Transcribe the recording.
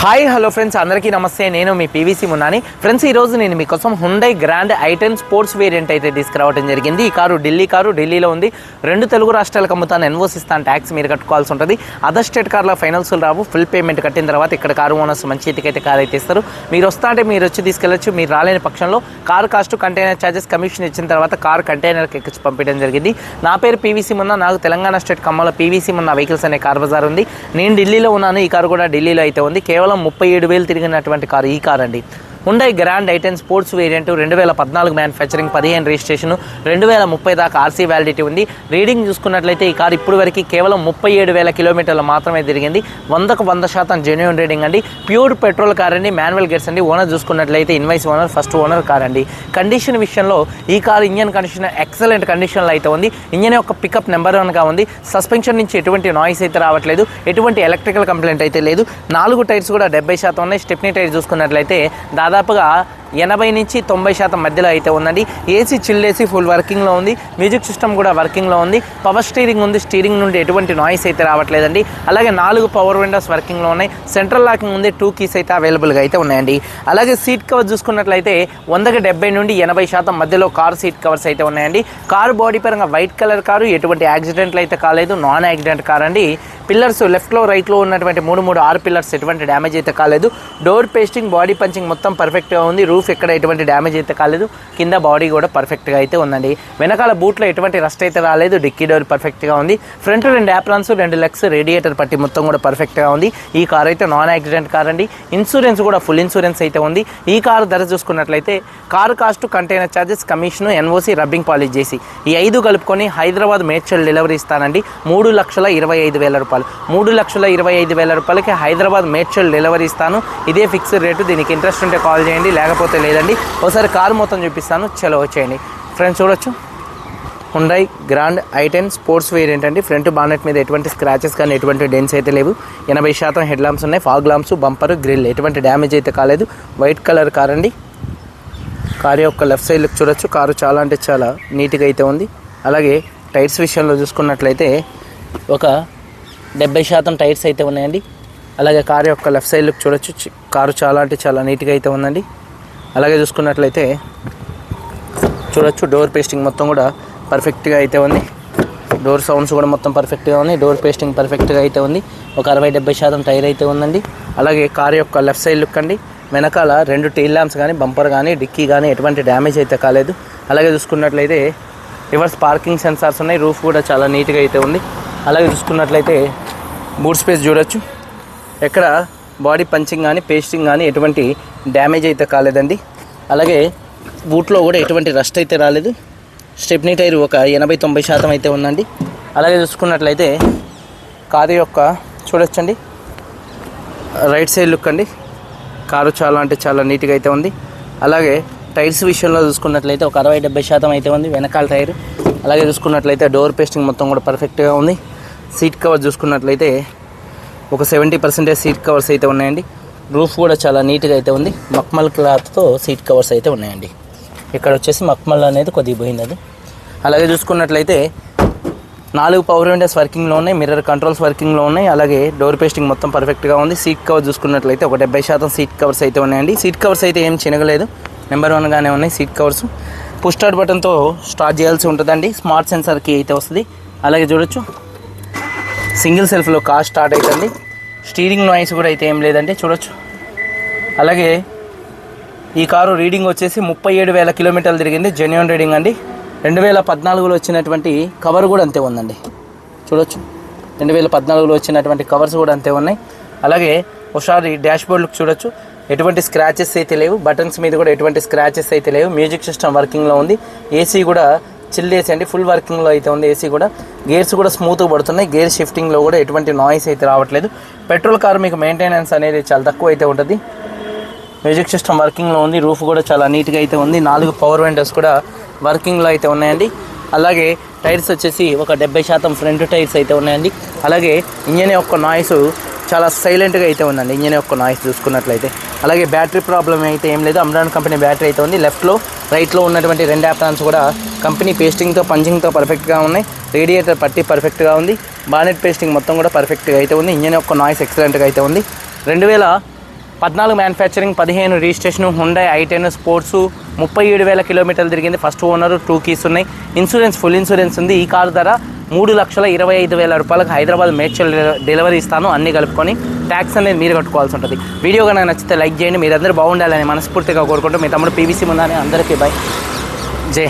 Hi hello friends, అందరికీ నమస్తే. నేను మీ పీవీసీ మున్నాని. ఫ్రెండ్స్, ఈరోజు నేను మీకోసం Hyundai grand i10 sports variant అయితే తీసుకురావడం జరిగింది. ఈ కారు ఢిల్లీలో ఉంది. 2 తెలుగు రాష్ట్రాలకు అమ్ముతాను. ఎన్ఓసి ఇస్తాను, ట్యాక్స్ మీరు కట్టుకోవాల్సి ఉంటుంది. అదర్ స్టేట్ కార్ల ఫైనల్స్ రావు. ఫుల్ పేమెంట్ కట్టిన తర్వాత ఇక్కడ కారు ఓనర్స్ మంచి అయితే కారు అయితే ఇస్తారు. మీరు వస్తా అంటే మీరు వచ్చి తీసుకెళ్ళచ్చు. మీరు రాలేని పక్షంలో car cost, container charges, commission ఇచ్చిన తర్వాత కారు కంటైనర్కి ఎక్కించి పంపించడం జరిగింది. నా పేరు పీవీసీ మున్నా. నాకు తెలంగాణ స్టేట్ ఖమ్మంలో పీవీసీ మున్నా వెహికల్స్ అనే కార్ బజార్ ఉంది. నేను ఢిల్లీలో ఉన్నాను. ఈ కారు కూడా ఢిల్లీలో అయితే ఉంది. కేవలం 37,000 తిరిగినటువంటి కారు ఈ కార్ అండి. Hyundai grand i10 sports variant 2014 manufacturing, 15 registration, 2030 దాకా ఆర్సీ వ్యాలిడిటీ ఉంది. రీడింగ్ చూసుకున్నట్లయితే ఈ కార్ ఇప్పుడు వరకు కేవలం 37,000 కిలోమీటర్లు మాత్రమే తిరిగింది. 100% జెన్యూన్ రీడింగ్ అండి. ప్యూర్ పెట్రోల్ కార్ అండి. మాన్యువల్ గేర్స్ అండి. ఓనర్ చూసుకున్నట్లయితే invoice owner, first owner car అండి. కండిషన్ విషయంలో ఈ కార్ ఇంజన్ కండిషన్ ఎక్సలెంట్ కండిషన్లో అయితే ఉంది. ఇంజన్ యొక్క పికప్ నెంబర్ 1గా ఉంది. సస్పెన్షన్ నుంచి ఎటువంటి నాయిస్ అయితే రావట్లేదు. ఎటువంటి ఎలక్ట్రికల్ కంప్లైంట్ అయితే లేదు. 4 టైర్స్ కూడా 70% ఉన్నాయి. స్టెప్నీ టైర్ చూసుకున్నట్లయితే దాదాపుగా 80 నుంచి 90% మధ్యలో అయితే ఉందండి. ఏసీ, చిల్డ్ ఏసీ ఫుల్ వర్కింగ్లో ఉంది. మ్యూజిక్ సిస్టమ్ కూడా వర్కింగ్లో ఉంది. పవర్ స్టీరింగ్ ఉంది. స్టీరింగ్ నుండి ఎటువంటి నాయిస్ అయితే రావట్లేదండి. అలాగే 4 పవర్ విండోస్ వర్కింగ్లో ఉన్నాయి. సెంట్రల్ లాకింగ్ ఉంది. 2 కీస్ అయితే అవైలబుల్గా అయితే ఉన్నాయండి. అలాగే సీట్ కవర్ చూసుకున్నట్లయితే 100కి 70 నుండి 80% మధ్యలో కార్ సీట్ కవర్స్ అయితే ఉన్నాయండి. కారు బాడీ పరంగా వైట్ కలర్ కారు. ఎటువంటి యాక్సిడెంట్లు అయితే కాలేదు. నాన్ యాక్సిడెంట్ కార్ అండి. పిల్లర్స్ లెఫ్ట్లో రైట్లో ఉన్నటువంటి 6 పిల్లర్స్ ఎటువంటి డ్యామేజ్ అయితే కాలేదు. డోర్ పేస్టింగ్, బాడీ పంచింగ్ మొత్తం పర్ఫెక్ట్గా ఉంది. రూఫ్ ఎక్కడ ఎటువంటి డ్యామేజ్ అయితే కాలేదు. కింద బాడీ కూడా పర్ఫెక్ట్గా అయితే ఉందండి. వెనకాల బూట్లో ఎటువంటి రస్ట్ అయితే రాలేదు. డిక్కీ డోర్ పర్ఫెక్ట్గా ఉంది. ఫ్రంట్ 2 యాప్రాన్స్, 2 లెగ్స్, రేడియేటర్ పట్టి మొత్తం కూడా పర్ఫెక్ట్గా ఉంది. ఈ కార్ అయితే నాన్ యాక్సిడెంట్ కార్ అండి. ఇన్సూరెన్స్ కూడా ఫుల్ ఇన్సూరెన్స్ అయితే ఉంది. ఈ కారు ధర చూసుకున్నట్లయితే car cost, container charges, commission, NOC, rubbing polish చేసి ఈ 5 కలుపుకొని హైదరాబాద్ మేడ్చల్ డెలివరీ ఇస్తానండి. 3,25,000 రూపాయలు. 3,25,000 రూపాయలకి హైదరాబాద్ మేడ్చల్ డెలివరీ ఇస్తాను. ఇదే ఫిక్స్డ్ రేటు. దీనికి ఇంట్రెస్ట్ ఉంటే కాల్ చేయండి, లేకపోతే లేదండి. ఒకసారి కారు మొత్తం చూపిస్తాను. చలో వచ్చేయండి. ఫ్రెండ్స్ చూడొచ్చు, Hyundai grand i10 sports variant అండి. ఫ్రంట్ బానెట్ మీద ఎటువంటి స్క్రాచెస్ కానీ ఎటువంటి డెన్స్ అయితే లేవు. 80% హెడ్ ల్యాంప్స్ ఉన్నాయి. ఫాగ్ ల్యాంప్స్, బంపర్, గ్రిల్ ఎటువంటి డ్యామేజ్ అయితే కాలేదు. వైట్ కలర్ కార్ అండి. కారు యొక్క లెఫ్ట్ సైడ్ లుక్ చూడొచ్చు. కారు చాలా అంటే చాలా నీట్గా అయితే ఉంది. అలాగే టైర్స్ విషయంలో చూసుకున్నట్లయితే ఒక 70% టైర్స్ అయితే ఉన్నాయండి. అలాగే కారు యొక్క లెఫ్ట్ సైడ్ లుక్ చూడొచ్చు. కారు చాలా అంటే చాలా నీట్గా అయితే ఉందండి. అలాగే చూసుకున్నట్లయితే చూడొచ్చు, డోర్ పేస్టింగ్ మొత్తం కూడా పర్ఫెక్ట్గా అయితే ఉంది. డోర్ సౌండ్స్ కూడా మొత్తం పర్ఫెక్ట్గా ఉన్నాయి. డోర్ పేస్టింగ్ పర్ఫెక్ట్గా అయితే ఉంది. ఒక 60-70% టైర్ అయితే ఉందండి. అలాగే కారు యొక్క లెఫ్ట్ సైడ్ లుక్ అండి. వెనకాల 2 టెయిల్ ల్యాంప్స్ కానీ, బంపర్ కానీ, డిక్కీ కానీ ఎటువంటి డ్యామేజ్ అయితే కాలేదు. అలాగే చూసుకున్నట్లయితే రివర్స్ పార్కింగ్ సెన్సార్స్ ఉన్నాయి. రూఫ్ కూడా చాలా నీట్గా అయితే ఉంది. అలాగే చూసుకున్నట్లయితే బూట్ స్పేస్ చూడొచ్చు. ఎక్కడ బాడీ పంచింగ్ కానీ, పేస్టింగ్ కానీ ఎటువంటి డ్యామేజ్ అయితే కాలేదండి. అలాగే బూట్లో కూడా ఎటువంటి రస్ట్ అయితే రాలేదు. స్టెప్నీ టైర్ ఒక 80-90% అయితే ఉందండి. అలాగే చూసుకున్నట్లయితే కారు యొక్క చూడొచ్చండి రైట్ సైడ్ లుక్ అండి. కారు చాలా అంటే చాలా నీట్గా అయితే ఉంది. అలాగే టైర్స్ విషయంలో చూసుకున్నట్లయితే ఒక 60-70% అయితే ఉంది వెనకాల టైర్. అలాగే చూసుకున్నట్లయితే డోర్ పేస్టింగ్ మొత్తం కూడా పర్ఫెక్ట్గా ఉంది. సీట్ కవర్ చూసుకున్నట్లయితే ఒక 70% సీట్ కవర్స్ అయితే ఉన్నాయండి. రూఫ్ కూడా చాలా నీట్గా అయితే ఉంది. మక్మల్ క్లాత్తో సీట్ కవర్స్ అయితే ఉన్నాయండి. ఇక్కడ వచ్చేసి మక్మల్ అనేది కొద్దిగా పోయింది అది. అలాగే చూసుకున్నట్లయితే 4 పవర్ విండోస్ వర్కింగ్లో ఉన్నాయి. మిర్రర్ కంట్రోల్స్ వర్కింగ్లో ఉన్నాయి. అలాగే డోర్ పేస్టింగ్ మొత్తం పర్ఫెక్ట్గా ఉంది. సీట్ కవర్ చూసుకున్నట్లయితే ఒక 70% సీట్ కవర్స్ అయితే ఉన్నాయండి. సీట్ కవర్స్ అయితే ఏం చినగలేదు. నెంబర్ 1గానే ఉన్నాయి సీట్ కవర్స్. పుష్ స్టార్ట్ బటన్తో స్టార్ట్ చేయాల్సి ఉంటుందండి. స్మార్ట్ సెన్సార్కి అయితే వస్తుంది. అలాగే చూడొచ్చు, సింగిల్ సెల్ఫ్లో కార్ స్టార్ట్ అవుతుంది. స్టీరింగ్ నాయిస్ కూడా అయితే ఏం లేదండి, చూడొచ్చు. అలాగే ఈ కారు రీడింగ్ వచ్చేసి 37,000 కిలోమీటర్లు తిరిగింది. జెన్యూన్ రీడింగ్ అండి. 2014లో వచ్చినటువంటి కవర్ కూడా అంతే ఉందండి, చూడొచ్చు. 2014లో వచ్చినటువంటి కవర్స్ కూడా అంతే ఉన్నాయి. అలాగే ఒకసారి డాష్ బోర్డ్ లుక్ చూడొచ్చు. ఎటువంటి స్క్రాచెస్ అయితే లేవు. బటన్స్ మీద కూడా ఎటువంటి స్క్రాచెస్ అయితే లేవు. మ్యూజిక్ సిస్టమ్ వర్కింగ్లో ఉంది. ఏసీ కూడా చిల్డ్ ఏసీ అండి, ఫుల్ వర్కింగ్లో అయితే ఉంది. ఏసీ కూడా, గేర్స్ కూడా స్మూత్గా పడుతున్నాయి. గేర్ షిఫ్టింగ్లో కూడా ఎటువంటి నాయిస్ అయితే రావట్లేదు. పెట్రోల్ కార్ మీకు మెయింటెనెన్స్ అనేది చాలా తక్కువ అయితే ఉంటుంది. మ్యూజిక్ సిస్టమ్ వర్కింగ్లో ఉంది. రూఫ్ కూడా చాలా నీట్గా అయితే ఉంది. 4 పవర్ విండోస్ కూడా వర్కింగ్లో అయితే ఉన్నాయండి. అలాగే టైర్స్ వచ్చేసి ఒక 70% ఫ్రంట్ టైర్స్ అయితే ఉన్నాయండి. అలాగే ఇంజన్ యొక్క నాయిస్ చాలా సైలెంట్గా అయితే ఉందండి. ఇంజన్ యొక్క నాయిస్ చూసుకున్నట్లయితే. అలాగే బ్యాటరీ ప్రాబ్లం అయితే ఏం లేదు. అమ్రాన్ కంపెనీ బ్యాటరీ అయితే ఉంది. లెఫ్ట్లో రైట్లో ఉన్నటువంటి 2 యాప్రాన్స్ కూడా కంపెనీ పేస్టింగ్తో, పంచింగ్తో పర్ఫెక్ట్గా ఉన్నాయి. రేడియేటర్ పట్టి పర్ఫెక్ట్గా ఉంది. బానెట్ పేస్టింగ్ మొత్తం కూడా పర్ఫెక్ట్గా అయితే ఉంది. ఇంజన్ యొక్క నాయిస్ ఎక్సలెంట్గా అయితే ఉంది. 14 manufacturing, 15 registration, Hyundai i10 sports, 37,000 కిలోమీటర్లు తిరిగింది. ఫస్ట్ ఓనరు, 2 కీస్ ఉన్నాయి. ఇన్సూరెన్స్ ఫుల్ ఇన్సూరెన్స్ ఉంది. ఈ కారు ధర 3,25,000 రూపాయలకు హైదరాబాద్ మేడ్చల్ డెలివరీ ఇస్తాను. అన్నీ కలుపుకొని ట్యాక్స్ అనేది మీరు కట్టుకోవాల్సి ఉంటుంది. వీడియో కనుక నచ్చితే లైక్ చేయండి. మీరందరూ బాగుండాలని మనస్ఫూర్తిగా కోరుకుంటూ మీ తమ్ముడు పీవీసీ మున్నాని. అందరికీ బై. జై